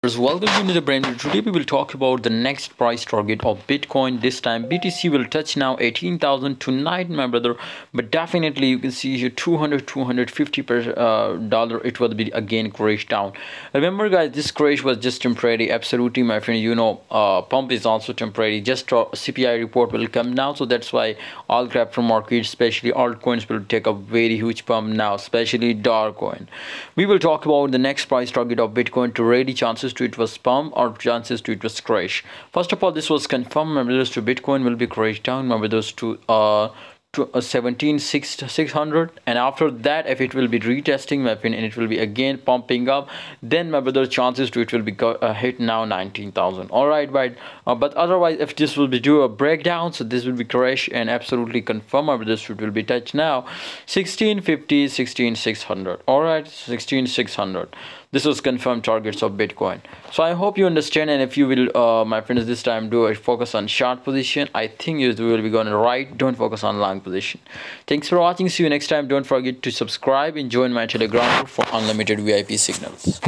Welcome to the brand new. Today we will talk about the next price target of Bitcoin. This time BTC will touch now 18,000 tonight, my brother. But definitely you can see here 250 per dollar. It will be again crash down. Remember, guys, this crash was just temporary. Absolutely, my friend. Pump is also temporary. Just CPI report will come now, so that's why all crypto markets, especially altcoins, will take a very huge pump now, especially dark coin. We will talk about the next price target of Bitcoin to ready chances to it was pump or chances to it was crash. First of all, this was confirmed, my brothers, to Bitcoin will be crash down, my brothers, to 17,600, and after that, if it will be retesting, my opinion, and it will be again pumping up, then my brother, chances to it will be hit now 19,000. All right, but otherwise, if this will be do a breakdown, so this will be crash and absolutely confirm, my brothers, it will be touch now 1650, 16,600. All right, 16,600. This was confirmed targets of Bitcoin. So I hope you understand, and if you will, my friends, this time do a focus on short position. I think you will be going right. Don't focus on long position. Thanks for watching. See you next time. Don't forget to subscribe and join my Telegram group for unlimited VIP signals.